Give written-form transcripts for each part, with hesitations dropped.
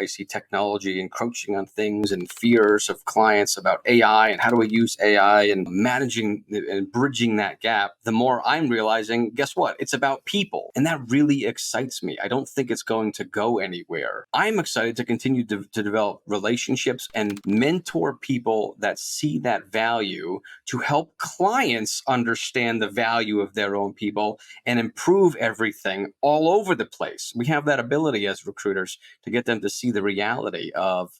I see technology encroaching on things and fears of clients about AI and how do we use AI and managing and bridging that gap, the more I'm realizing, guess what? It's about people. And that really excites me. I don't think it's going to go anywhere. I'm excited to continue to develop relationships and mentor people that see that value to help clients understand the value of their own people and improve everything all over the place. We have that ability as recruiters to get them to see the reality of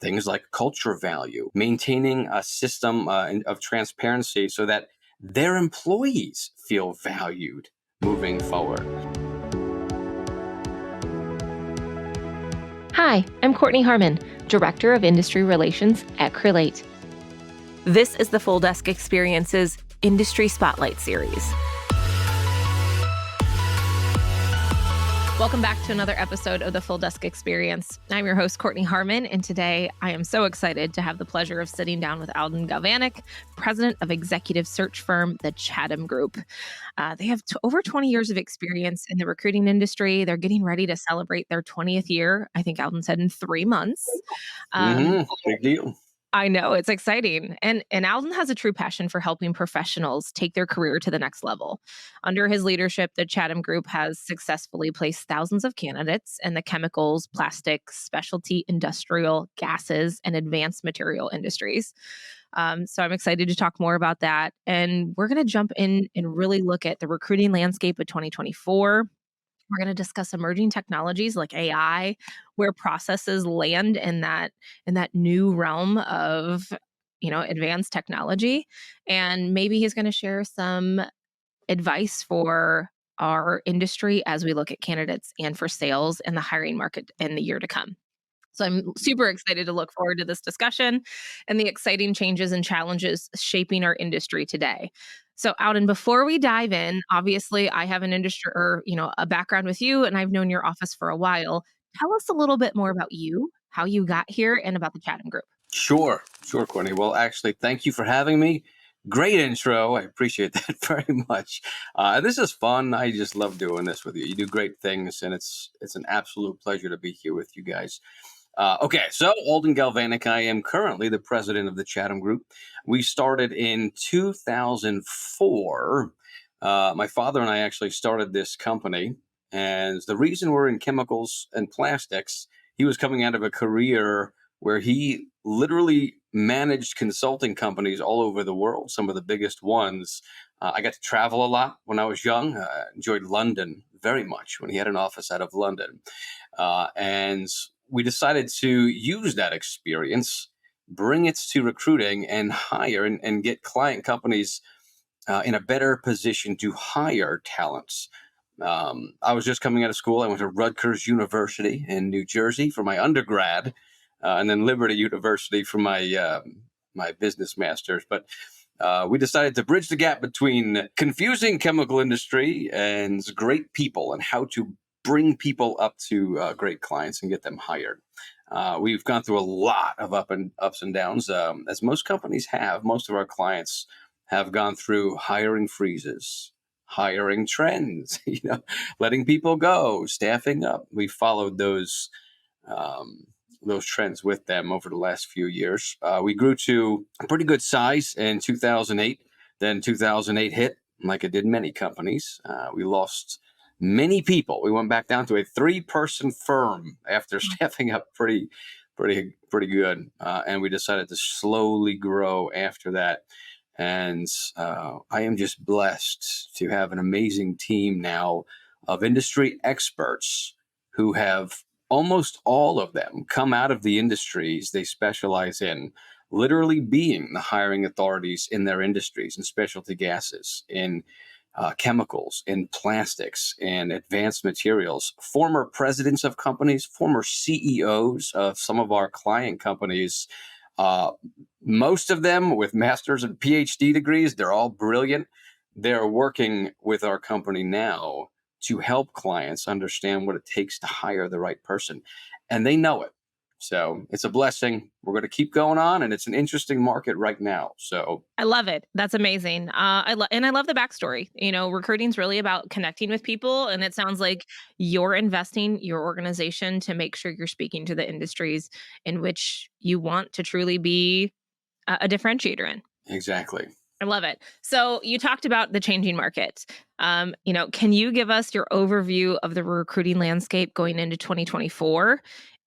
things like culture value, maintaining a system of transparency so that their employees feel valued moving forward. Hi, I'm Courtney Harmon, Director of Industry Relations at Crelate. This is the Full Desk Experience's Industry Spotlight Series. Welcome back to another episode of the Full Desk Experience. I'm your host, Courtney Harmon, and today I am so excited to have the pleasure of sitting down with Alden Galvanek, president of executive search firm, the Chatham Group. They have over 20 years of experience in the recruiting industry. They're getting ready to celebrate their 20th year, I think Alden said in 3 months. Big deal. I know, it's exciting. And Alden has a true passion for helping professionals take their career to the next level. Under his leadership, the Chatham Group has successfully placed thousands of candidates in the chemicals, plastics, specialty industrial, gases, and advanced material industries. So I'm excited to talk more about that. And we're going to jump in and really look at the recruiting landscape of 2024. We're going to discuss emerging technologies like AI, where processes land in that new realm of, advanced technology. And maybe he's going to share some advice for our industry as we look at candidates and for sales and the hiring market in the year to come. So I'm super excited to look forward to this discussion and the exciting changes and challenges shaping our industry today. So Alden, before we dive in, obviously I have an industry or, a background with you, and I've known your office for a while. Tell us a little bit more about you, how you got here, and about the Chatham Group. Sure, Courtney. Well, actually, thank you for having me. Great intro. I appreciate that very much. This is fun. I just love doing this with you. You do great things, and it's an absolute pleasure to be here with you guys. Okay, so Alden Galvanek, I am currently the president of the Chatham Group. We started in 2004. My father and I actually started this company, and the reason we're in chemicals and plastics, he was coming out of a career where he literally managed consulting companies all over the world, some of the biggest ones. I got to travel a lot when I was young. Enjoyed London very much when he had an office out of London. And we decided to use that experience, bring it to recruiting, and hire and get client companies in a better position to hire talents. I was just coming out of school. I went to Rutgers University in New Jersey for my undergrad, and then Liberty University for my my business master's. But we decided to bridge the gap between confusing chemical industry and great people and how to bring people up to great clients and get them hired. We've gone through a lot of ups and downs, as most companies have. Most of our clients have gone through hiring freezes, hiring trends, letting people go, staffing up. We followed those trends with them over the last few years. We grew to a pretty good size in 2008. Then 2008 hit, like it did many companies. We lost many people. We went back down to a 3-person firm after staffing up pretty good, and we decided to slowly grow after that. And I am just blessed to have an amazing team now of industry experts who have almost all of them come out of the industries they specialize in, literally being the hiring authorities in their industries, in specialty gases, in chemicals, in plastics, and advanced materials. Former presidents of companies, former CEOs of some of our client companies, most of them with master's and PhD degrees. They're all brilliant. They're working with our company now to help clients understand what it takes to hire the right person. And they know it. So it's a blessing. We're going to keep going on, and it's an interesting market right now. So I love it. That's amazing. I love the backstory. Recruiting's really about connecting with people, and it sounds like you're investing your organization to make sure you're speaking to the industries in which you want to truly be a differentiator in. exactly. I love it. So you talked about the changing market. Can you give us your overview of the recruiting landscape going into 2024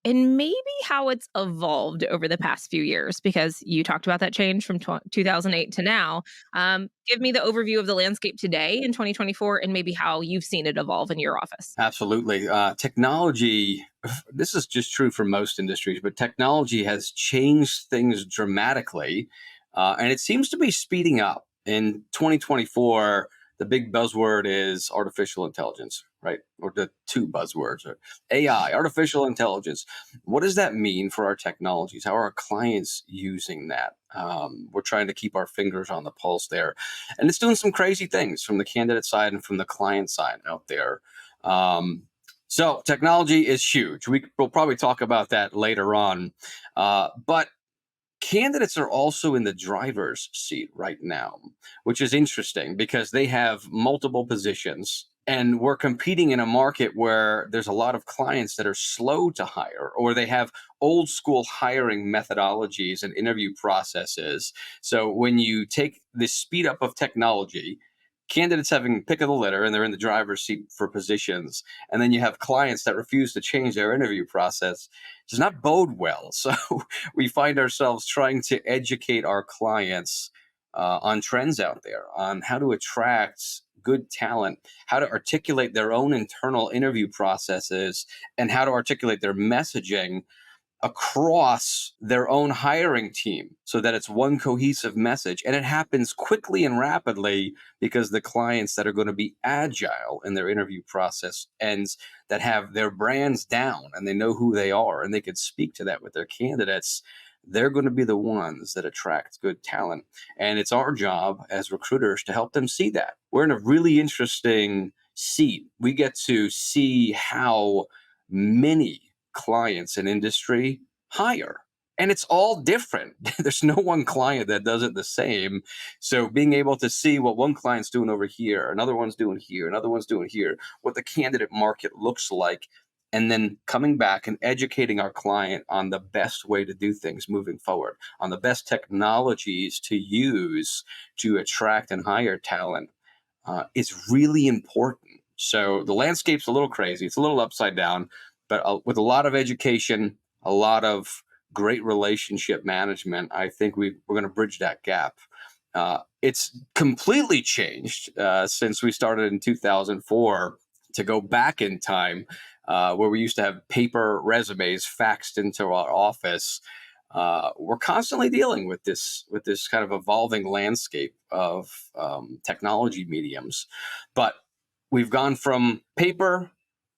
and maybe how it's evolved over the past few years? Because you talked about that change from 2008 to now. Give me the overview of the landscape today in 2024 and maybe how you've seen it evolve in your office. Absolutely. Technology, this is just true for most industries, but technology has changed things dramatically. And it seems to be speeding up. In 2024, the big buzzword is artificial intelligence, right? Or the two buzzwords are AI, artificial intelligence. What does that mean for our technologies? How are our clients using that? We're trying to keep our fingers on the pulse there. And it's doing some crazy things from the candidate side and from the client side out there. Um, so technology is huge. We'll probably talk about that later on. But candidates are also in the driver's seat right now, which is interesting because they have multiple positions. And we're competing in a market where there's a lot of clients that are slow to hire, or they have old school hiring methodologies and interview processes. So when you take the speed up of technology, candidates having pick of the litter and they're in the driver's seat for positions, and then you have clients that refuse to change their interview process, does not bode well. So we find ourselves trying to educate our clients on trends out there, on how to attract good talent, how to articulate their own internal interview processes, and how to articulate their messaging across their own hiring team so that it's one cohesive message. And it happens quickly and rapidly because the clients that are going to be agile in their interview process and that have their brands down and they know who they are and they can speak to that with their candidates, they're going to be the ones that attract good talent. And it's our job as recruiters to help them see that. We're in a really interesting seat. We get to see how many clients and industry hire. And it's all different. There's no one client that does it the same. So being able to see what one client's doing over here, another one's doing here, another one's doing here, what the candidate market looks like, and then coming back and educating our client on the best way to do things moving forward, on the best technologies to use to attract and hire talent is really important. So the landscape's a little crazy. It's a little upside down, but with a lot of education, a lot of great relationship management, I think we're going to bridge that gap. It's completely changed since we started in 2004 to go back in time, where we used to have paper resumes faxed into our office. We're constantly dealing with this kind of evolving landscape of technology mediums, but we've gone from paper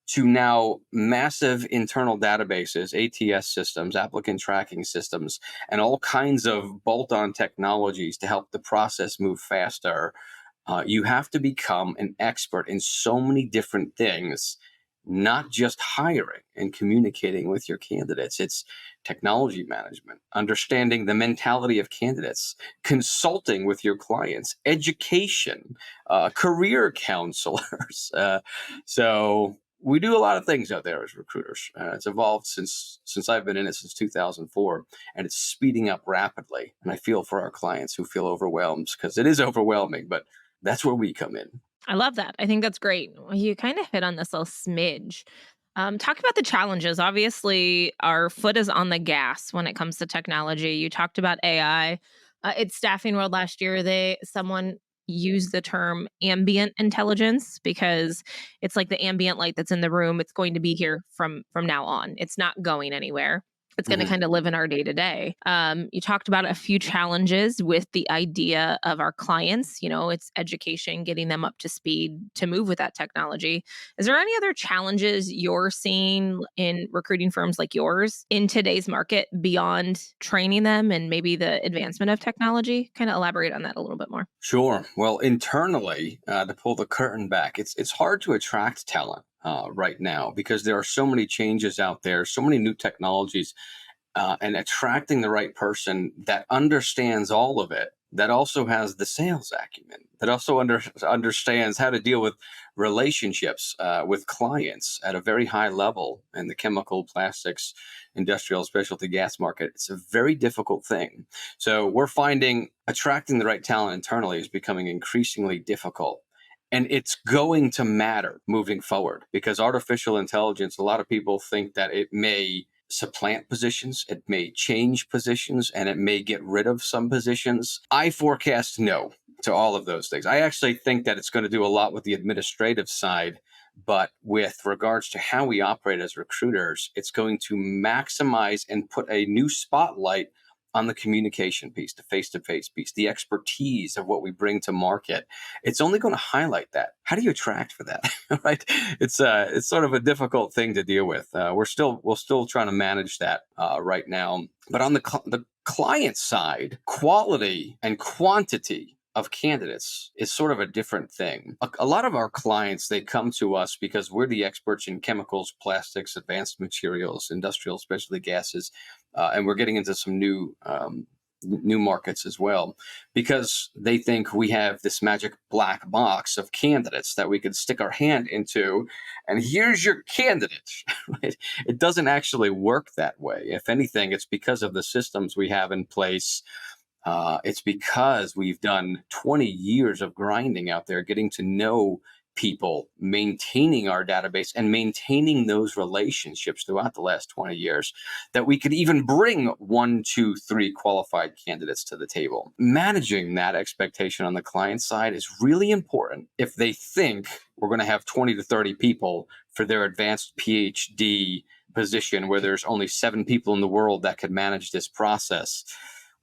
to now massive internal databases, ATS systems, applicant tracking systems, and all kinds of bolt-on technologies to help the process move faster. You have to become an expert in so many different things, not just hiring and communicating with your candidates. It's technology management, understanding the mentality of candidates, consulting with your clients, education, career counselors. So we do a lot of things out there as recruiters. It's evolved since I've been in it since 2004, and it's speeding up rapidly. And I feel for our clients who feel overwhelmed because it is overwhelming, but that's where we come in. I love that. I think that's great. Well, you kind of hit on this little smidge. Talk about the challenges. Obviously, our foot is on the gas when it comes to technology. You talked about AI. It's Staffing World last year. Someone used the term ambient intelligence because it's like the ambient light that's in the room. It's going to be here from now on. It's not going anywhere. It's going to Mhm. kind of live in our day to day. You talked about a few challenges with the idea of our clients. It's education, getting them up to speed to move with that technology. Is there any other challenges you're seeing in recruiting firms like yours in today's market beyond training them and maybe the advancement of technology? Kind of elaborate on that a little bit more. Sure. Well, internally, to pull the curtain back, it's hard to attract talent right now because there are so many changes out there, so many new technologies, and attracting the right person that understands all of it, that also has the sales acumen, that also understands how to deal with relationships with clients at a very high level in the chemical, plastics, industrial, specialty gas market. It's a very difficult thing. So we're finding attracting the right talent internally is becoming increasingly difficult. And it's going to matter moving forward because artificial intelligence, a lot of people think that it may supplant positions, it may change positions, and it may get rid of some positions. I forecast no to all of those things. I actually think that it's going to do a lot with the administrative side, but with regards to how we operate as recruiters, it's going to maximize and put a new spotlight on the communication piece, the face-to-face piece, the expertise of what we bring to market. It's only going to highlight that. How do you attract for that? Right? It's sort of a difficult thing to deal with. We're still trying to manage that right now. But on the client side, quality and quantity of candidates is sort of a different thing. A lot of our clients, they come to us because we're the experts in chemicals, plastics, advanced materials, industrial specialty gases, and we're getting into some new markets as well, because they think we have this magic black box of candidates that we could stick our hand into, and here's your candidate. Right? It doesn't actually work that way. If anything, it's because of the systems we have in place. It's because we've done 20 years of grinding out there, getting to know people, maintaining our database and maintaining those relationships throughout the last 20 years, that we could even bring 1, 2, 3 qualified candidates to the table. Managing that expectation on the client side is really important if they think we're going to have 20 to 30 people for their advanced PhD position where there's only 7 people in the world that could manage this process.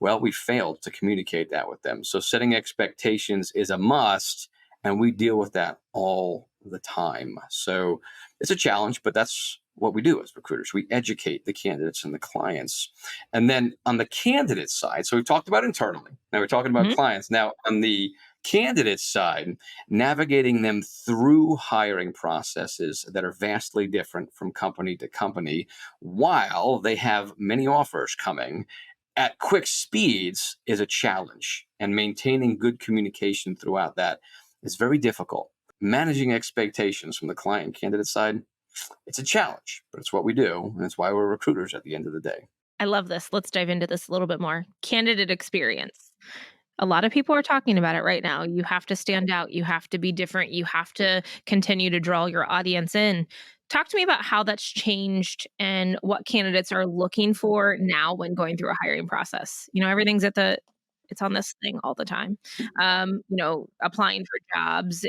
Well, we failed to communicate that with them. So setting expectations is a must, and we deal with that all the time. So it's a challenge, but that's what we do as recruiters. We educate the candidates and the clients. And then on the candidate side, so we've talked about internally. Now we're talking about clients. Now on the candidate side, navigating them through hiring processes that are vastly different from company to company while they have many offers coming at quick speeds is a challenge, and maintaining good communication throughout that is very difficult. Managing expectations from the client and candidate side, it's a challenge, but it's what we do, and it's why we're recruiters at the end of the day. I love this. Let's dive into this a little bit more. Candidate experience. A lot of people are talking about it right now. You have to stand out. You have to be different. You have to continue to draw your audience in. Talk to me about how that's changed and what candidates are looking for now when going through a hiring process. Everything's it's on this thing all the time. Applying for jobs,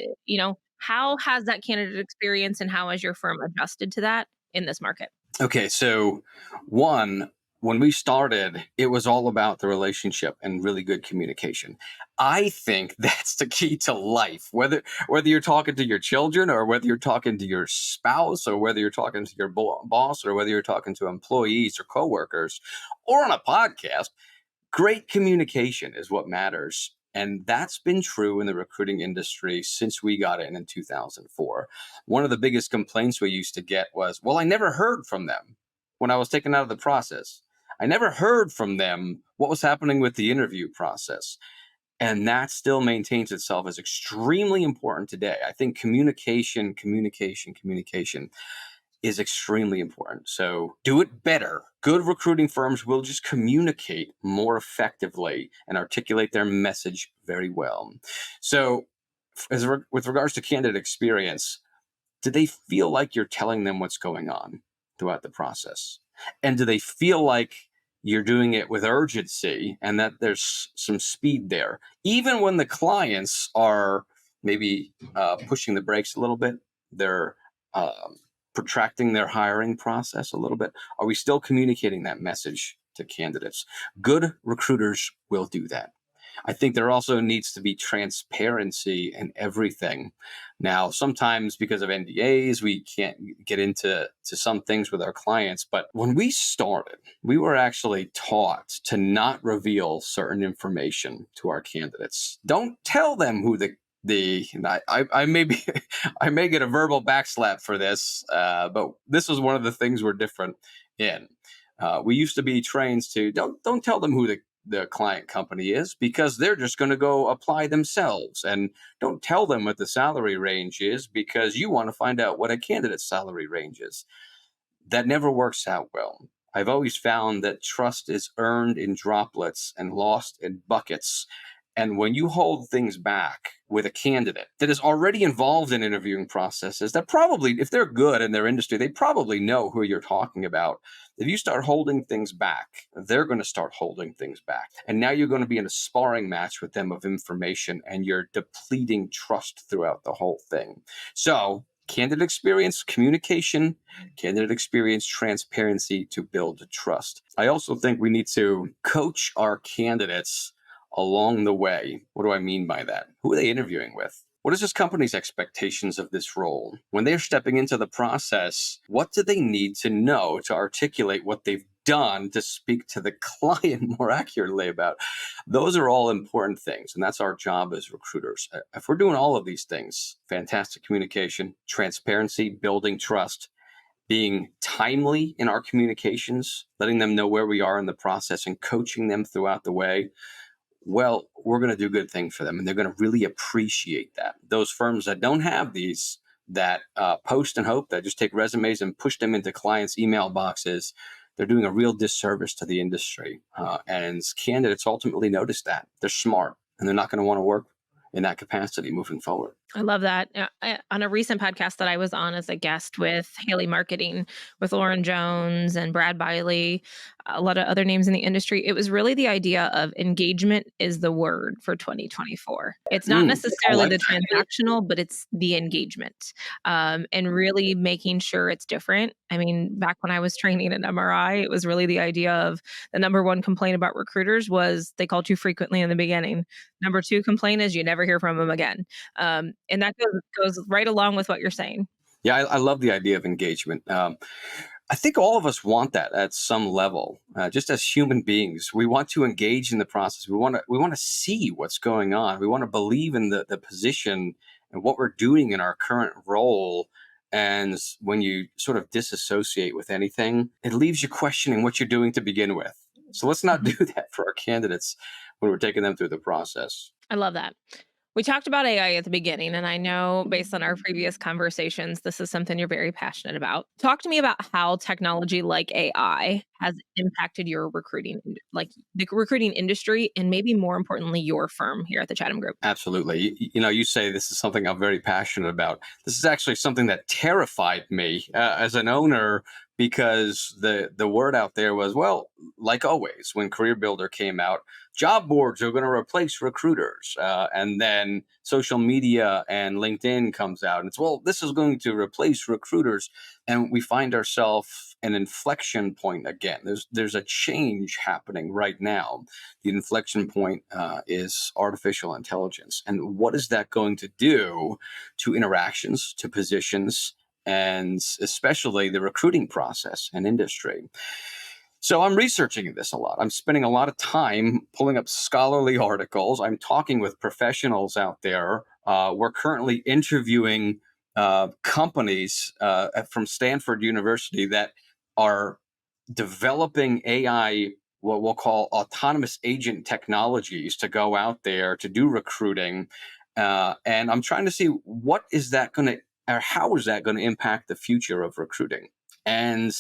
how has that candidate experience and how has your firm adjusted to that in this market? Okay, so one, when we started, it was all about the relationship and really good communication. I think that's the key to life. Whether you're talking to your children, or whether you're talking to your spouse, or whether you're talking to your boss, or whether you're talking to employees or coworkers, or on a podcast, great communication is what matters. And that's been true in the recruiting industry since we got in 2004. One of the biggest complaints we used to get was, well, I never heard from them when I was taken out of the process. I never heard from them what was happening with the interview process. And that still maintains itself as extremely important today. I think communication is extremely important. So do it better. Good recruiting firms will just communicate more effectively and articulate their message very well. So with regards to candidate experience, do they feel like you're telling them what's going on throughout the process? And do they feel like you're doing it with urgency and that there's some speed there? Even when the clients are maybe pushing the brakes a little bit, they're protracting their hiring process a little bit, are we still communicating that message to candidates? Good recruiters will do that. I think there also needs to be transparency in everything. Now, sometimes because of NDAs, we can't get into some things with our clients. But when we started, we were actually taught to not reveal certain information to our candidates. Don't tell them who I may be, I may get a verbal backslap for this, but this was one of the things we're different in. We used to be trained to don't tell them who the client company is, because they're just going to go apply themselves. And don't tell them what the salary range is, because you want to find out what a candidate's salary range is. That never works out well. I've always found that trust is earned in droplets and lost in buckets. And when you hold things back with a candidate that is already involved in interviewing processes, that probably, if they're good in their industry, they probably know who you're talking about. If you start holding things back, they're going to start holding things back. And now you're going to be in a sparring match with them of information, and you're depleting trust throughout the whole thing. So, candidate experience, communication, candidate experience, transparency to build trust. I also think we need to coach our candidates along the way. What do I mean by that? Who are they interviewing with? What is this company's expectations of this role? When they're stepping into the process, what do they need to know to articulate what they've done to speak to the client more accurately about? Those are all important things, and that's our job as recruiters. If we're doing all of these things, fantastic communication, transparency, building trust, being timely in our communications, letting them know where we are in the process and coaching them throughout the way, well, we're going to do good things for them, and they're going to really appreciate that. Those firms that don't have these, that post and hope, that just take resumes and push them into clients' email boxes, they're doing a real disservice to the industry. And candidates ultimately notice that. They're smart, and they're not going to want to work in that capacity moving forward. I love that. On a recent podcast that I was on as a guest with Haley Marketing, with Lauren Jones and Brad Biley, a lot of other names in the industry, it was really the idea of engagement is the word for 2024. It's not I necessarily like the that. transactional, but it's the engagement, and really making sure it's different. I mean, back when I was training at MRI, it was really the idea of the number one complaint about recruiters was they call too frequently in the beginning. Number two complaint is you never hear from them again. And that goes right along with what you're saying. Yeah, I love the idea of engagement. I think all of us want that at some level. Just as human beings, we want to engage in the process. We want to see what's going on. We want to believe in the position and what we're doing in our current role. And when you sort of disassociate with anything, it leaves you questioning what you're doing to begin with. So let's not Mhm. do that for our candidates when we're taking them through the process. I love that. We talked about AI at the beginning, and I know based on our previous conversations, this is something you're very passionate about. Talk to me about how technology like AI has impacted your recruiting, like the recruiting industry, and maybe more importantly, your firm here at the Chatham Group. Absolutely. You say this is something I'm very passionate about. This is actually something that terrified me as an owner, because the word out there was, well, like always, when Career Builder came out, job boards are going to replace recruiters. And then social media and LinkedIn comes out, and it's, well, this is going to replace recruiters. And we find ourselves an inflection point again. There's a change happening right now. The inflection point is artificial intelligence. And what is that going to do to interactions, to positions, and especially the recruiting process and industry? So I'm researching this a lot. I'm spending a lot of time pulling up scholarly articles. I'm talking with professionals out there. We're currently interviewing companies from Stanford University that are developing AI, what we'll call autonomous agent technologies, to go out there to do recruiting. And I'm trying to see what is that going to, or how is that going to impact the future of recruiting? And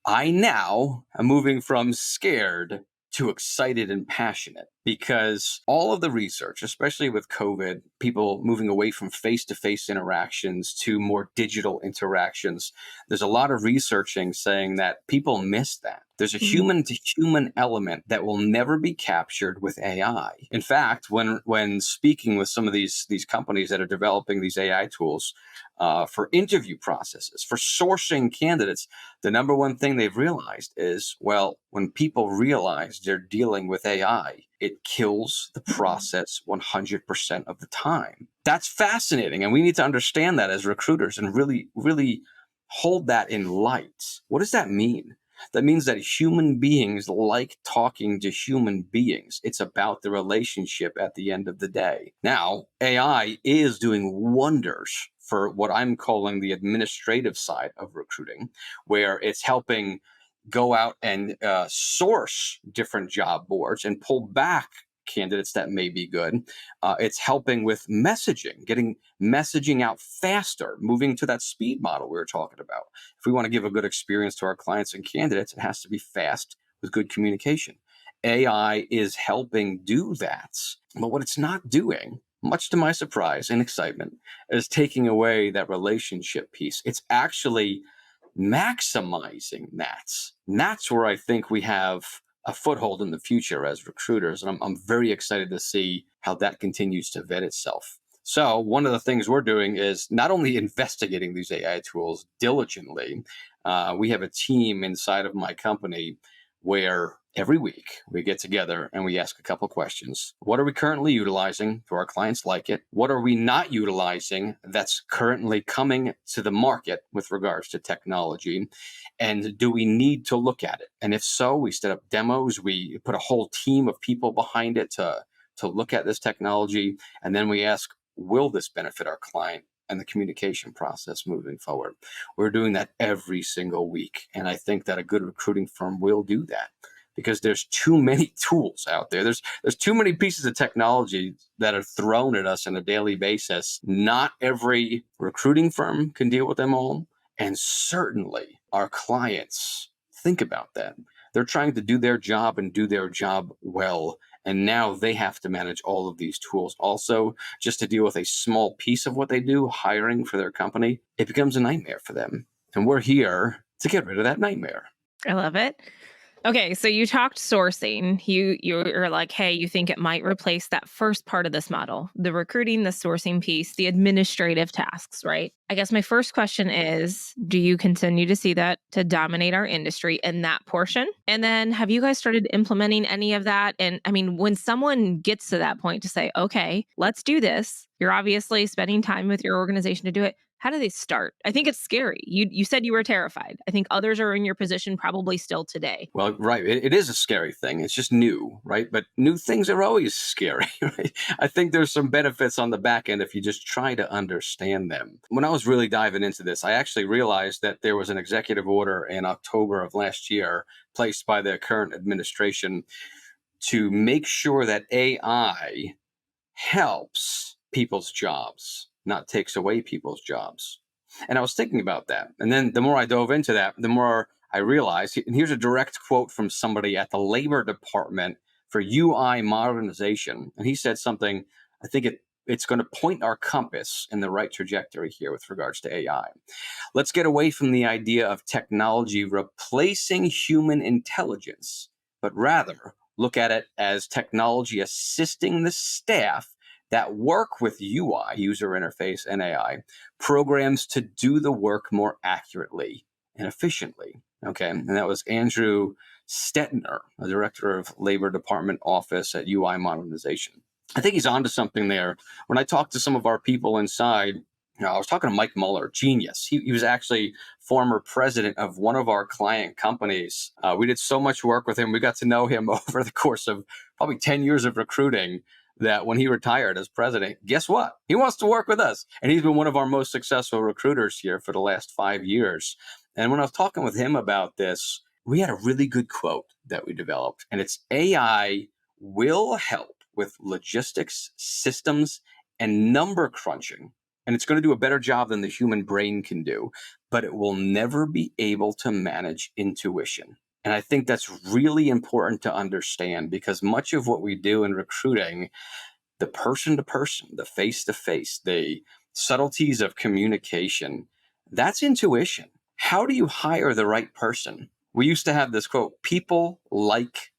I now am moving from scared to excited and passionate, because all of the research, especially with COVID, people moving away from face to face interactions to more digital interactions, there's a lot of researching saying that people miss that. There's a Mhm. human to human element that will never be captured with AI. In fact, when speaking with some of these companies that are developing these AI tools for interview processes, for sourcing candidates, the number one thing they've realized is, well, when people realize they're dealing with AI, it kills the process 100% of the time. That's fascinating. And we need to understand that as recruiters and really, really hold that in light. What does that mean? That means that human beings like talking to human beings. It's about the relationship at the end of the day. Now, AI is doing wonders for what I'm calling the administrative side of recruiting, where it's helping go out and source different job boards and pull back candidates that may be good. It's helping with messaging, getting messaging out faster, moving to that speed model we were talking about. If we want to give a good experience to our clients and candidates, it has to be fast with good communication. AI is helping do that. But what it's not doing, much to my surprise and excitement, is taking away that relationship piece. It's actually maximizing that. And that's where I think we have a foothold in the future as recruiters. And I'm very excited to see how that continues to vet itself. So one of the things we're doing is not only investigating these AI tools diligently, we have a team inside of my company where every week we get together and we ask a couple questions. What are we currently utilizing? Do our clients like it? What are we not utilizing that's currently coming to the market with regards to technology? And do we need to look at it? And if so, we set up demos. We put a whole team of people behind it to look at this technology. And then we ask, will this benefit our client and the communication process moving forward? We're doing that every single week. And I think that a good recruiting firm will do that because there's too many tools out there. There's too many pieces of technology that are thrown at us on a daily basis. Not every recruiting firm can deal with them all. And certainly our clients think about that. They're trying to do their job and do their job well. And now they have to manage all of these tools also just to deal with a small piece of what they do, hiring for their company. It becomes a nightmare for them. And we're here to get rid of that nightmare. I love it. Okay, so you talked sourcing. You're like, hey, you think it might replace that first part of this model, the recruiting, the sourcing piece, the administrative tasks, right? I guess my first question is, do you continue to see that to dominate our industry in that portion? And then have you guys started implementing any of that? And I mean, when someone gets to that point to say, okay, let's do this, you're obviously spending time with your organization to do it. How do they start? I think it's scary. You said you were terrified. I think others are in your position probably still today. Well, right. It is a scary thing. It's just new, right? But new things are always scary, right? I think there's some benefits on the back end if you just try to understand them. When I was really diving into this, I actually realized that there was an executive order in October of last year placed by the current administration to make sure that AI helps people's jobs, not takes away people's jobs. And I was thinking about that. And then the more I dove into that, the more I realized, and here's a direct quote from somebody at the Labor Department for UI modernization. And he said something, I think it's going to point our compass in the right trajectory here with regards to AI. Let's get away from the idea of technology replacing human intelligence, but rather look at it as technology assisting the staff that work with UI, user interface, and AI programs to do the work more accurately and efficiently. Okay, and that was Andrew Stetner, the director of Labor Department Office at UI Modernization. I think he's onto something there. When I talked to some of our people inside, I was talking to Mike Muller, genius. He was actually former president of one of our client companies. We did so much work with him. We got to know him over the course of probably 10 years of recruiting that when he retired as president, guess what? He wants to work with us. And he's been one of our most successful recruiters here for the last 5 years. And when I was talking with him about this, we had a really good quote that we developed. And it's AI will help with logistics, systems, and number crunching. And it's going to do a better job than the human brain can do, but it will never be able to manage intuition. And I think that's really important to understand because much of what we do in recruiting, the person to person, the face to face, the subtleties of communication, that's intuition. How do you hire the right person? We used to have this quote, people like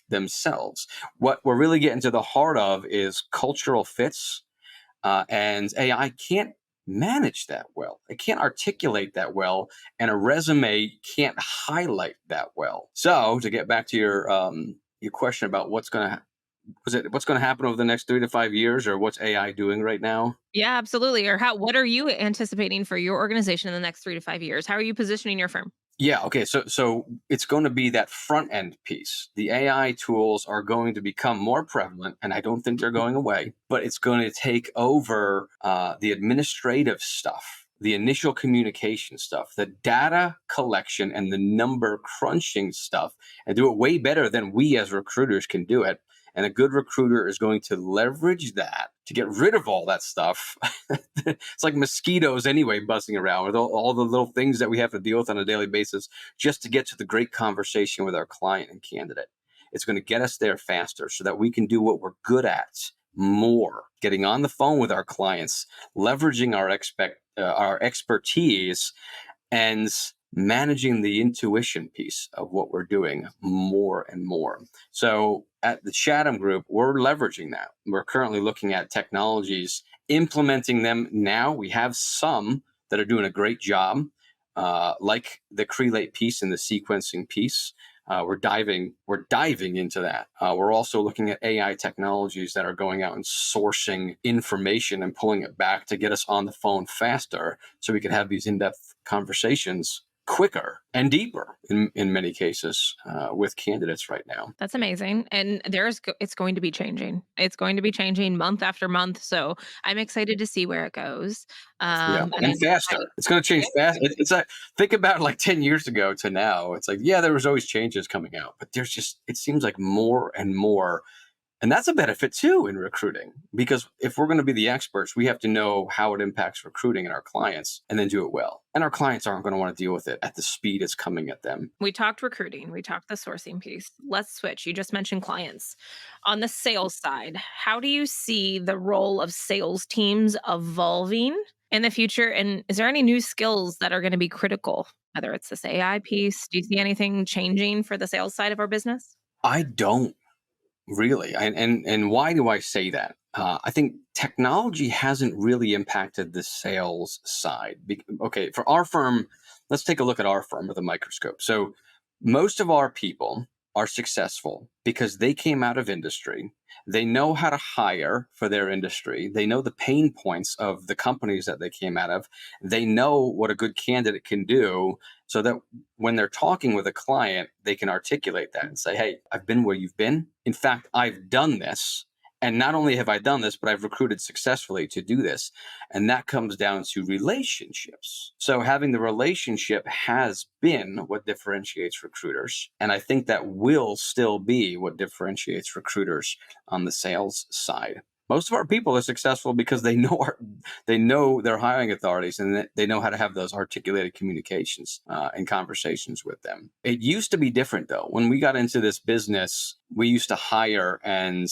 themselves. What we're really getting to the heart of is cultural fits. And AI can't manage that well. It can't articulate that well, and a resume can't highlight that well. So, to get back to your question about what's going to happen over the next 3 to 5 years, or what's AI doing right now? Yeah, absolutely. Or what are you anticipating for your organization in the next 3 to 5 years? How are you positioning your firm? Yeah. Okay. So it's going to be that front end piece. The AI tools are going to become more prevalent, and I don't think they're going away. But it's going to take over the administrative stuff the initial communication stuff, the data collection and the number crunching stuff, and do it way better than we as recruiters can do it. And a good recruiter is going to leverage that to get rid of all that stuff. It's like mosquitoes anyway, buzzing around with all the little things that we have to deal with on a daily basis just to get to the great conversation with our client and candidate. It's going to get us there faster so that we can do what we're good at more, getting on the phone with our clients, leveraging our expertise, and managing the intuition piece of what we're doing more and more. So at the Chatham Group, we're leveraging that. We're currently looking at technologies, implementing them now. We have some that are doing a great job, like the Crelate piece and the sequencing piece. We're diving into that. We're also looking at AI technologies that are going out and sourcing information and pulling it back to get us on the phone faster so we can have these in-depth conversations quicker and deeper in many cases with candidates right now. That's amazing. And it's going to be changing. It's going to be changing month after month. So I'm excited to see where it goes. Yeah, And and faster. It's going to change fast. It's like, think about like 10 years ago to now. It's like, yeah, there was always changes coming out, but it seems like more and more. And that's a benefit too in recruiting, because if we're going to be the experts, we have to know how it impacts recruiting and our clients and then do it well. And our clients aren't going to want to deal with it at the speed it's coming at them. We talked recruiting, we talked the sourcing piece. Let's switch. You just mentioned clients. On the sales side, how do you see the role of sales teams evolving in the future? And is there any new skills that are going to be critical, whether it's this AI piece? Do you see anything changing for the sales side of our business? I don't. Really, and why do I say that? I think technology hasn't really impacted the sales side. Okay, for our firm, let's take a look at our firm with a microscope. So most of our people are successful because they came out of industry. They know how to hire for their industry. They know the pain points of the companies that they came out of. They know what a good candidate can do so that when they're talking with a client, they can articulate that and say, hey, I've been where you've been. In fact, I've done this. And not only have I done this, but I've recruited successfully to do this. And that comes down to relationships. So having the relationship has been what differentiates recruiters. And I think that will still be what differentiates recruiters on the sales side. Most of our people are successful because they know their hiring authorities, and they know how to have those articulated communications and conversations with them. It used to be different though. When we got into this business, we used to hire and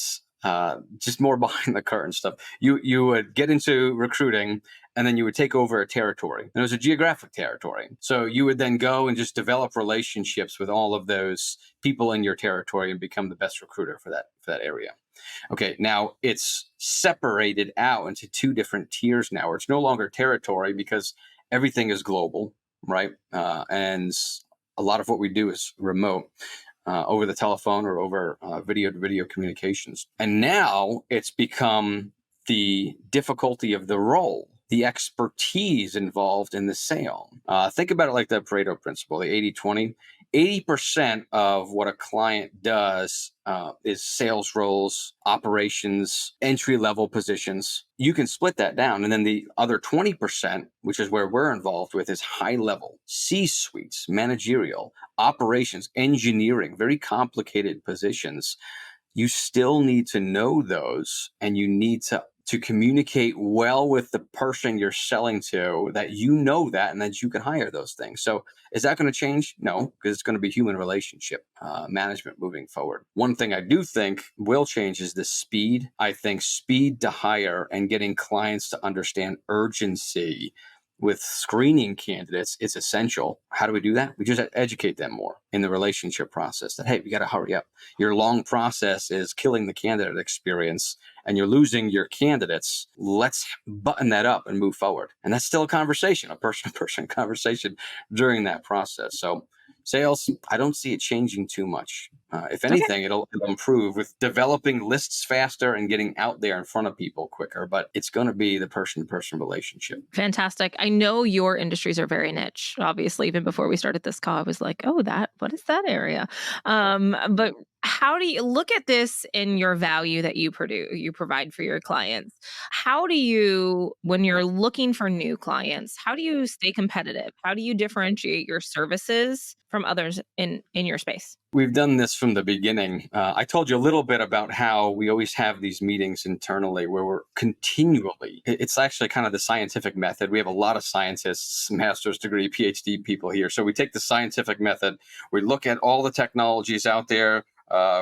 just more behind the curtain stuff. You would get into recruiting and then you would take over a territory. And it was a geographic territory. So you would then go and just develop relationships with all of those people in your territory and become the best recruiter for that area. Okay, now it's separated out into two different tiers now, where it's no longer territory because everything is global, right? And a lot of what we do is remote. Over the telephone or over video communications. And now it's become the difficulty of the role, the expertise involved in the sale. Think about it like the Pareto principle, the 80-20. 80% of what a client does is sales roles, operations, entry-level positions. You can split that down. And then the other 20%, which is where we're involved with, is high-level, C-suites, managerial, operations, engineering, very complicated positions. You still need to know those, and you need to communicate well with the person you're selling to, that you know that and that you can hire those things. So is that going to change? No, because it's going to be human relationship management moving forward. One thing I do think will change is the speed. I think speed to hire and getting clients to understand urgency with screening candidates, it's essential. How do we do that? We just educate them more in the relationship process that, hey, we got to hurry up. Your long process is killing the candidate experience and you're losing your candidates. Let's button that up and move forward. And that's still a conversation, a person-to-person conversation during that process. So sales, I don't see it changing too much. If Okay. anything, it'll improve with developing lists faster and getting out there in front of people quicker. But it's going to be the person-to-person relationship. Fantastic. I know your industries are very niche. Obviously, even before we started this call, I was like, "Oh, what is that area?" But how do you look at this in your value that you provide for your clients? How do you, when you're looking for new clients, how do you stay competitive? How do you differentiate your services from others in your space? We've done this from the beginning. I told you a little bit about how we always have these meetings internally where we're continually, it's actually kind of the scientific method. We have a lot of scientists, master's degree, PhD people here. So we take the scientific method, we look at all the technologies out there.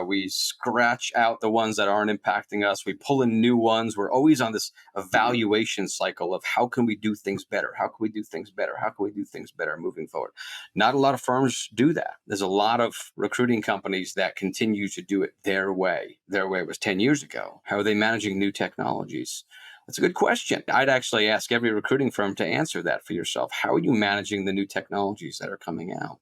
We scratch out the ones that aren't impacting us. We pull in new ones. We're always on this evaluation cycle of how can we do things better? How can we do things better? How can we do things better moving forward? Not a lot of firms do that. There's a lot of recruiting companies that continue to do it their way. Their way was 10 years ago. How are they managing new technologies? That's a good question. I'd actually ask every recruiting firm to answer that for yourself. How are you managing the new technologies that are coming out?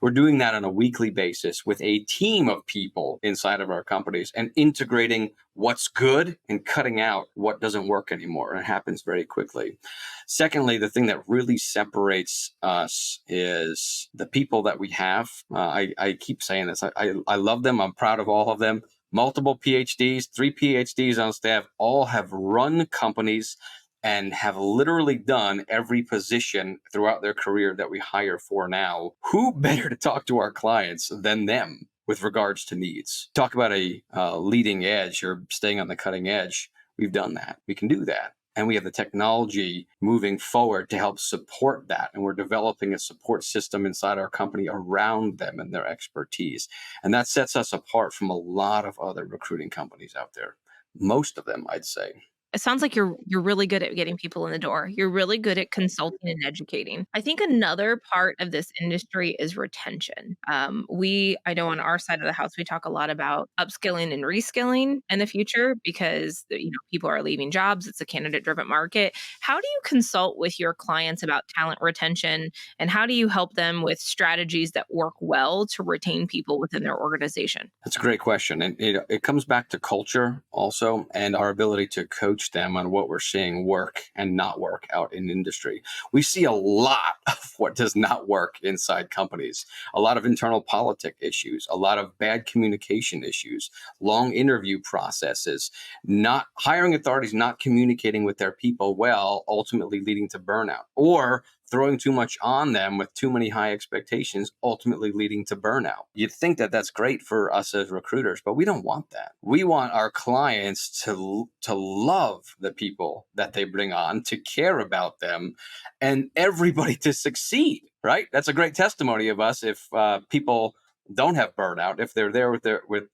We're doing that on a weekly basis with a team of people inside of our companies and integrating what's good and cutting out what doesn't work anymore. And it happens very quickly. Secondly, the thing that really separates us is the people that we have. I keep saying this. I love them. I'm proud of all of them. Multiple PhDs, 3 PhDs on staff, all have run companies and have literally done every position throughout their career that we hire for now. Who better to talk to our clients than them with regards to needs? Talk about a leading edge or staying on the cutting edge. We've done that. We can do that. And we have the technology moving forward to help support that. And we're developing a support system inside our company around them and their expertise. And that sets us apart from a lot of other recruiting companies out there. Most of them, I'd say. It sounds like you're really good at getting people in the door. You're really good at consulting and educating. I think another part of this industry is retention. I know on our side of the house, we talk a lot about upskilling and reskilling in the future because people are leaving jobs. It's a candidate-driven market. How do you consult with your clients about talent retention, and how do you help them with strategies that work well to retain people within their organization? That's a great question. And it comes back to culture also and our ability to coach them on what we're seeing work and not work out in industry. We see a lot of what does not work inside companies, a lot of internal politic issues, a lot of bad communication issues, long interview processes, not hiring authorities, not communicating with their people well, ultimately leading to burnout, or throwing too much on them with too many high expectations, ultimately leading to burnout. You'd think that that's great for us as recruiters, but we don't want that. We want our clients to love the people that they bring on, to care about them, and everybody to succeed, right? That's a great testimony of us if people don't have burnout, if they're there with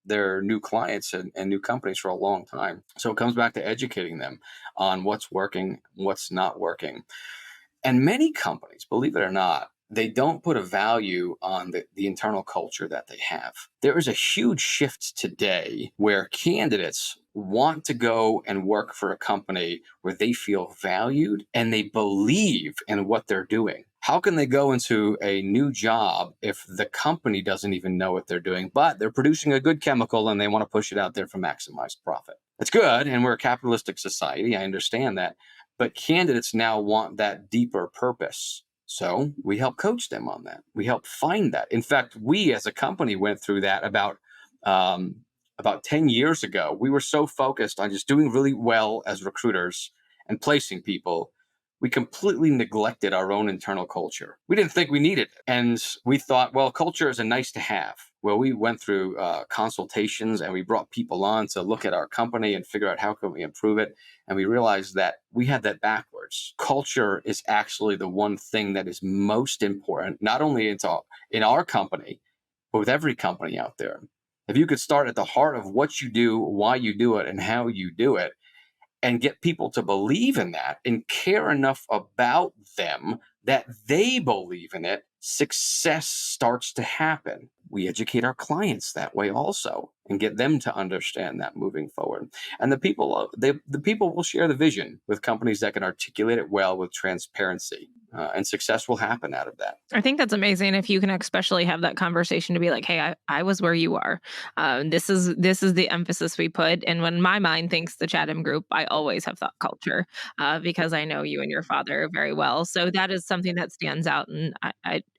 their new clients and new companies for a long time. So it comes back to educating them on what's working, what's not working. And many companies, believe it or not, they don't put a value on the internal culture that they have. There is a huge shift today where candidates want to go and work for a company where they feel valued and they believe in what they're doing. How can they go into a new job if the company doesn't even know what they're doing, but they're producing a good chemical and they want to push it out there for maximized profit? It's good, and we're a capitalistic society. I understand that. But candidates now want that deeper purpose. So we help coach them on that. We help find that. In fact, we as a company went through that about 10 years ago. We were so focused on just doing really well as recruiters and placing people, we completely neglected our own internal culture. We didn't think we needed it. And we thought, well, culture is a nice to have. Well, we went through consultations and we brought people on to look at our company and figure out how can we improve it. And we realized that we had that backwards. Culture is actually the one thing that is most important, not only in our company, but with every company out there. If you could start at the heart of what you do, why you do it, and how you do it, and get people to believe in that and care enough about them that they believe in it, success starts to happen. We educate our clients that way also and get them to understand that moving forward. And the people will share the vision with companies that can articulate it well with transparency. and success will happen out of that. I think that's amazing if you can especially have that conversation to be like, "Hey, I was where you are. This is the emphasis we put." And when my mind thinks the Chatham Group, I always have thought culture because I know you and your father very well. So that is something that stands out, and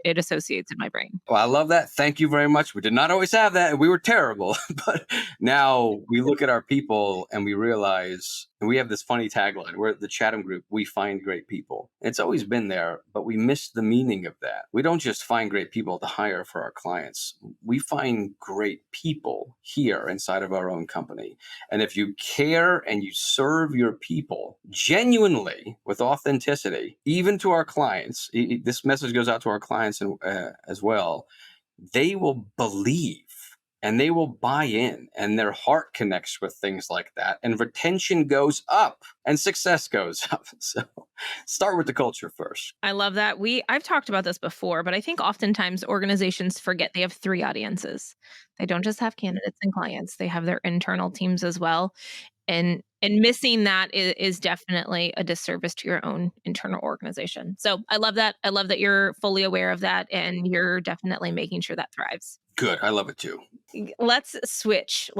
it associates in my brain. Well, I love that. Thank you very much. We did not always have that, and we were terrible. But now we look at our people and we realize, and we have this funny tagline: we're the Chatham Group. We find great people. It's always been there, but we miss the meaning of that. We don't just find great people to hire for our clients. We find great people here inside of our own company. And if you care and you serve your people genuinely with authenticity, even to our clients, this message goes out to our clients as well, they will believe and they will buy in, and their heart connects with things like that, and retention goes up and success goes up. So start with the culture first. I love that. I've talked about this before, but I think oftentimes organizations forget they have three audiences. They don't just have candidates and clients, they have their internal teams as well. And missing that is definitely a disservice to your own internal organization. So I love that. I love that you're fully aware of that and you're definitely making sure that thrives. Good. I love it too. Let's switch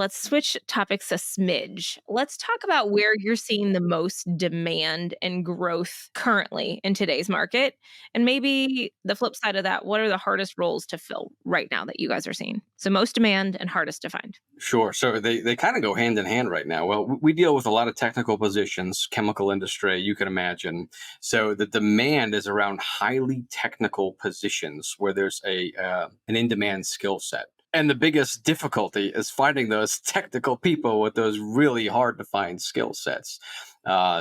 topics a smidge. Let's talk about where you're seeing the most demand and growth currently in today's market. And maybe the flip side of that, what are the hardest roles to fill right now that you guys are seeing? So most demand and hardest to find. Sure. So they kind of go hand in hand right now. Well, we deal with a lot of technical positions, chemical industry, you can imagine. So the demand is around highly technical positions where there's an in-demand skill set. And the biggest difficulty is finding those technical people with those really hard to find skill sets.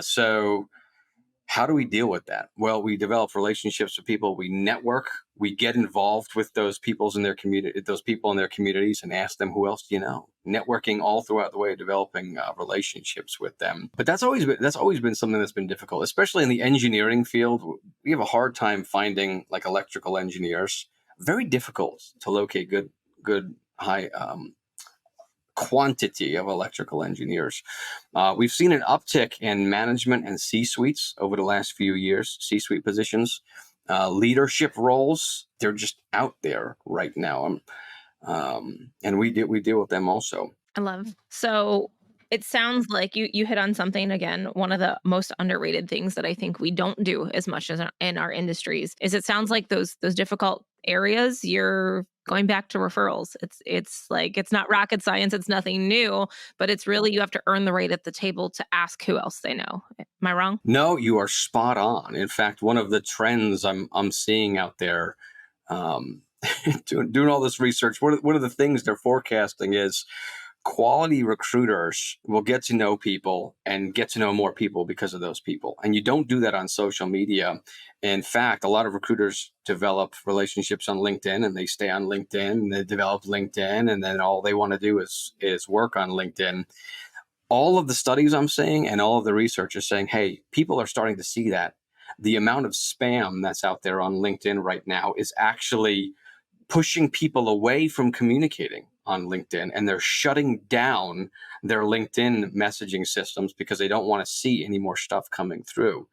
So how do we deal with that? Well, we develop relationships with people. We network. We get involved with those peoples in their community, those people in their communities, and ask them, "Who else do you know?" Networking all throughout the way, developing relationships with them. But that's always been something that's been difficult, especially in the engineering field. We have a hard time finding like electrical engineers. Very difficult to locate good high quantity of electrical engineers. We've seen an uptick in management and C-suites over the last few years, C-suite positions. Leadership roles, they're just out there right now. And we deal with them also. I love. So it sounds like you hit on something again. One of the most underrated things that I think we don't do as much as in our industries is it sounds like those difficult areas you're going back to referrals. It's like it's not rocket science, it's nothing new, but it's really you have to earn the right at the table to ask who else they know. Am I wrong? No, you are spot on. In fact, one of the trends I'm seeing out there, um, doing all this research, one of the things they're forecasting is quality recruiters will get to know people and get to know more people because of those people. And you don't do that on social media. In fact, a lot of recruiters develop relationships on LinkedIn and they stay on LinkedIn and they develop LinkedIn and then all they want to do is work on LinkedIn. All of the studies I'm seeing and all of the research is saying, hey, people are starting to see that the amount of spam that's out there on LinkedIn right now is actually pushing people away from communicating on LinkedIn, and they're shutting down their LinkedIn messaging systems because they don't want to see any more stuff coming through.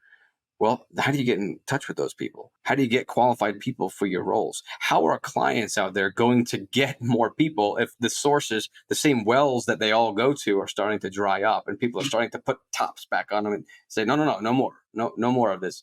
Well, how do you get in touch with those people? How do you get qualified people for your roles? How are clients out there going to get more people if the sources, the same wells that they all go to, are starting to dry up and people are starting to put tops back on them and say, no more, no more of this?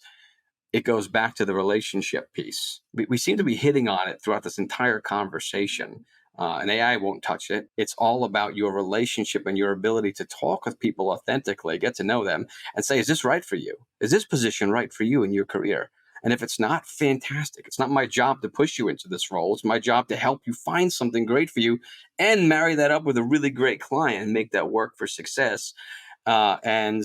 It goes back to the relationship piece. We seem to be hitting on it throughout this entire conversation. And AI won't touch it. It's all about your relationship and your ability to talk with people authentically, get to know them, and say, is this right for you? Is this position right for you in your career? And if it's not, fantastic. It's not my job to push you into this role. It's my job to help you find something great for you and marry that up with a really great client and make that work for success. And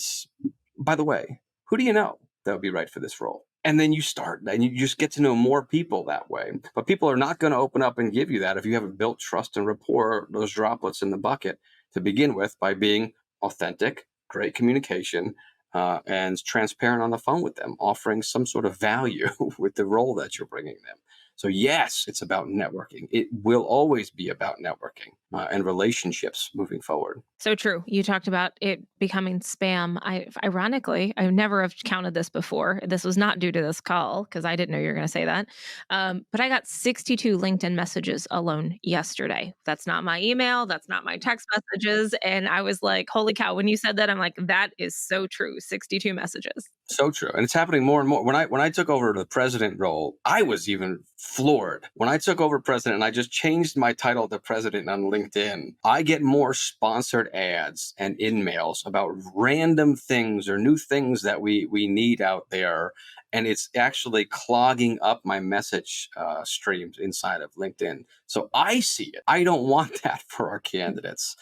by the way, who do you know that would be right for this role? And then you start and you just get to know more people that way. But people are not going to open up and give you that if you haven't built trust and rapport, those droplets in the bucket to begin with, by being authentic, great communication, and transparent on the phone with them, offering some sort of value with the role that you're bringing them. So yes, it's about networking. It will always be about networking and relationships moving forward. So true. You talked about it becoming spam. Ironically, I never have counted this before. This was not due to this call because I didn't know you were going to say that. But I got 62 LinkedIn messages alone yesterday. That's not my email. That's not my text messages. And I was like, holy cow. When you said that, I'm like, that is so true. 62 messages. So true. And it's happening more and more. When I took over the president role, I was even floored. When I took over president and I just changed my title to president on LinkedIn, I get more sponsored ads and in-mails about random things or new things that we need out there. And it's actually clogging up my message streams inside of LinkedIn. So I see it. I don't want that for our candidates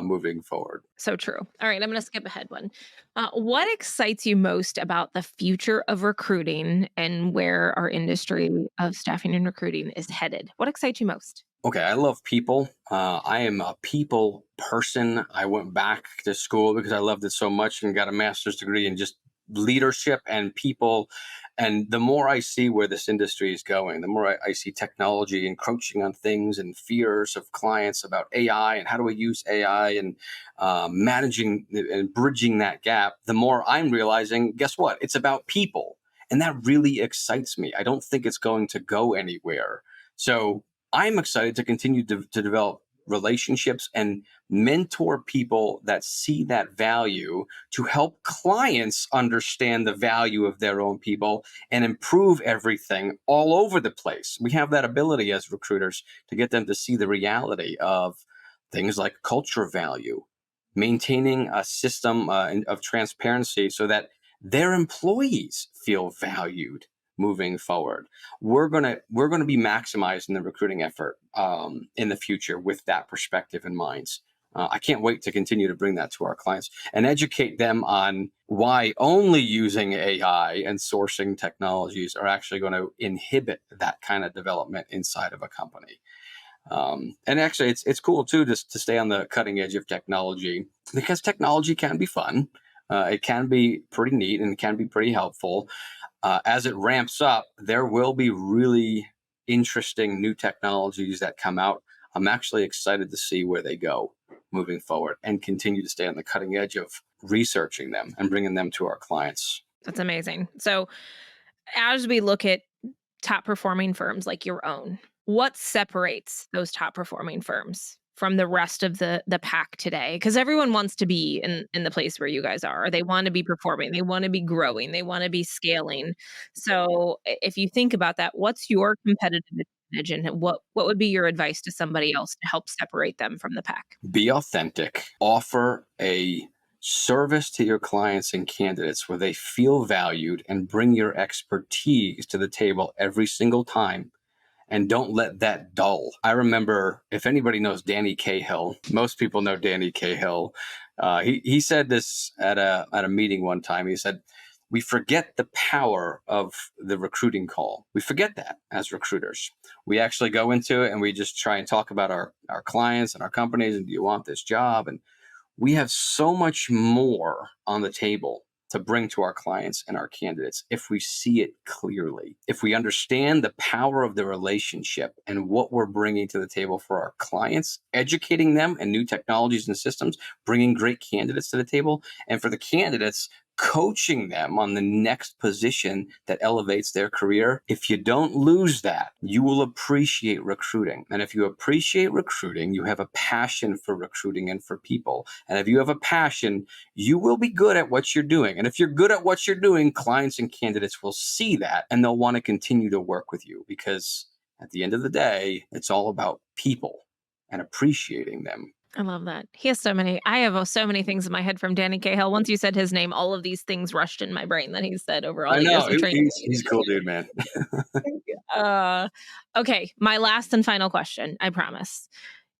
moving forward. So true. All right, I'm going to skip ahead one. What excites you most about the future of recruiting and where our industry of staffing and recruiting is headed? What excites you most? Okay, I love people. I am a people person. I went back to school because I loved it so much and got a master's degree in just leadership and people. And the more I see where this industry is going, the more I see technology encroaching on things and fears of clients about AI and how do we use AI and managing and bridging that gap, the more I'm realizing, guess what? It's about people. And that really excites me. I don't think it's going to go anywhere. So I'm excited to continue to develop relationships and mentor people that see that value to help clients understand the value of their own people and improve everything all over the place. We have that ability as recruiters to get them to see the reality of things like culture value, maintaining a system of transparency so that their employees feel valued moving forward. We're gonna be maximizing the recruiting effort in the future with that perspective in mind. I can't wait to continue to bring that to our clients and educate them on why only using AI and sourcing technologies are actually going to inhibit that kind of development inside of a company. And actually, it's cool too to stay on the cutting edge of technology because technology can be fun. It can be pretty neat and it can be pretty helpful. As it ramps up, there will be really interesting new technologies that come out. I'm actually excited to see where they go moving forward and continue to stay on the cutting edge of researching them and bringing them to our clients. That's amazing. So, as we look at top performing firms like your own, what separates those top performing firms from the rest of the pack today? Because everyone wants to be in the place where you guys are. They want to be performing, they want to be growing, they want to be scaling. So if you think about that, what's your competitive advantage and what would be your advice to somebody else to help separate them from the pack? Be authentic, offer a service to your clients and candidates where they feel valued and bring your expertise to the table every single time and don't let that dull. I remember, if anybody knows Danny Cahill, most people know Danny Cahill. He said this at a meeting one time. He said, "We forget the power of the recruiting call. We forget that as recruiters. We actually go into it and we just try and talk about our clients and our companies and do you want this job? And we have so much more on the table to bring to our clients and our candidates if we see it clearly. If we understand the power of the relationship and what we're bringing to the table for our clients, educating them in new technologies and systems, bringing great candidates to the table, and for the candidates, coaching them on the next position that elevates their career. If you don't lose that, you will appreciate recruiting. And if you appreciate recruiting, you have a passion for recruiting and for people. And if you have a passion, you will be good at what you're doing. And if you're good at what you're doing, clients and candidates will see that and they'll want to continue to work with you because at the end of the day, it's all about people and appreciating them. I love that. He has so many. I have so many things in my head from Danny Cahill. Once you said his name, all of these things rushed in my brain that he said over all I the years know. of training. He's a cool dude, man. Uh, okay, my last and final question, I promise.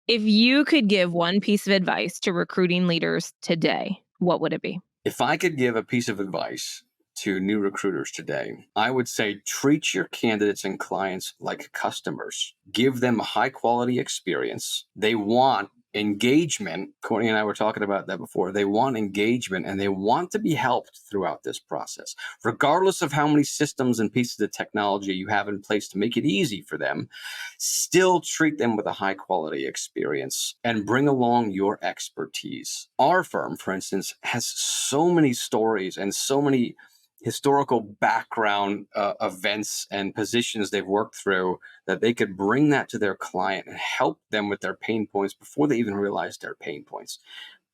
If you could give one piece of advice to recruiting leaders today, what would it be? If I could give a piece of advice to new recruiters today, I would say treat your candidates and clients like customers. Give them a high quality experience. They want engagement. Courtney and I were talking about that before. They want engagement and they want to be helped throughout this process. Regardless of how many systems and pieces of technology you have in place to make it easy for them, still treat them with a high quality experience and bring along your expertise. Our firm, for instance, has so many stories and so many historical background events and positions they've worked through that they could bring that to their client and help them with their pain points before they even realize their pain points.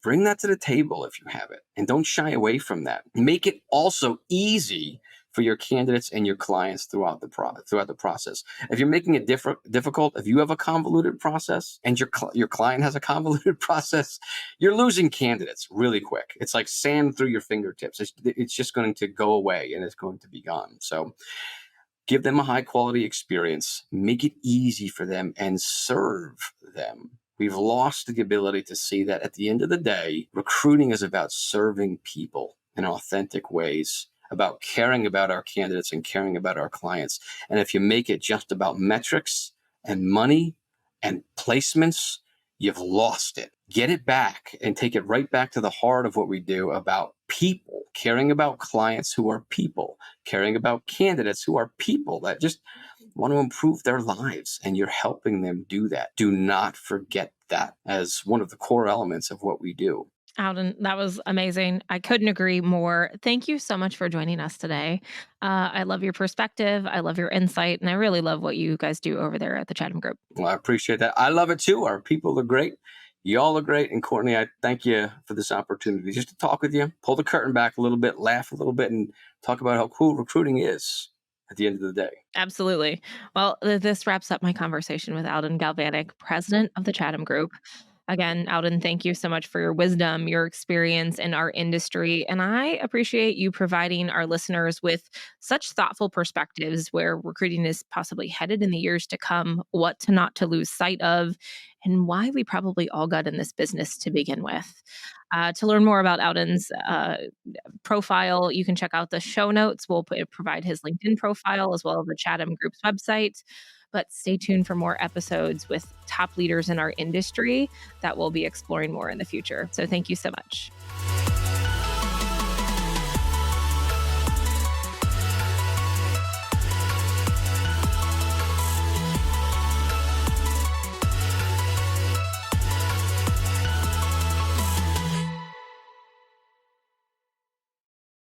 Bring that to the table if you have it, and don't shy away from that. Make it also easy for your candidates and your clients throughout the process. If you're making it difficult, if you have a convoluted process and your client has a convoluted process, you're losing candidates really quick. It's like sand through your fingertips. It's just going to go away and it's going to be gone. So give them a high quality experience, make it easy for them, and serve them. We've lost the ability to see that at the end of the day, recruiting is about serving people in authentic ways, about caring about our candidates and caring about our clients. And if you make it just about metrics and money and placements, you've lost it. Get it back and take it right back to the heart of what we do about people, caring about clients who are people, caring about candidates who are people that just want to improve their lives, and you're helping them do that. Do not forget that as one of the core elements of what we do. Alden, that was amazing. I couldn't agree more. Thank you so much for joining us today. I love your perspective. I love your insight. And I really love what you guys do over there at the Chatham Group. Well, I appreciate that. I love it too. Our people are great. Y'all are great. And Courtney, I thank you for this opportunity just to talk with you, pull the curtain back a little bit, laugh a little bit, and talk about how cool recruiting is at the end of the day. Absolutely. Well, this wraps up my conversation with Alden Galvanek, president of the Chatham Group. Again, Alden, thank you so much for your wisdom, your experience in our industry. And I appreciate you providing our listeners with such thoughtful perspectives where recruiting is possibly headed in the years to come, what to not to lose sight of, and why we probably all got in this business to begin with. To learn more about Alden's profile, you can check out the show notes. We'll provide his LinkedIn profile as well as the Chatham Group's website. But stay tuned for more episodes with top leaders in our industry that we'll be exploring more in the future. So thank you so much.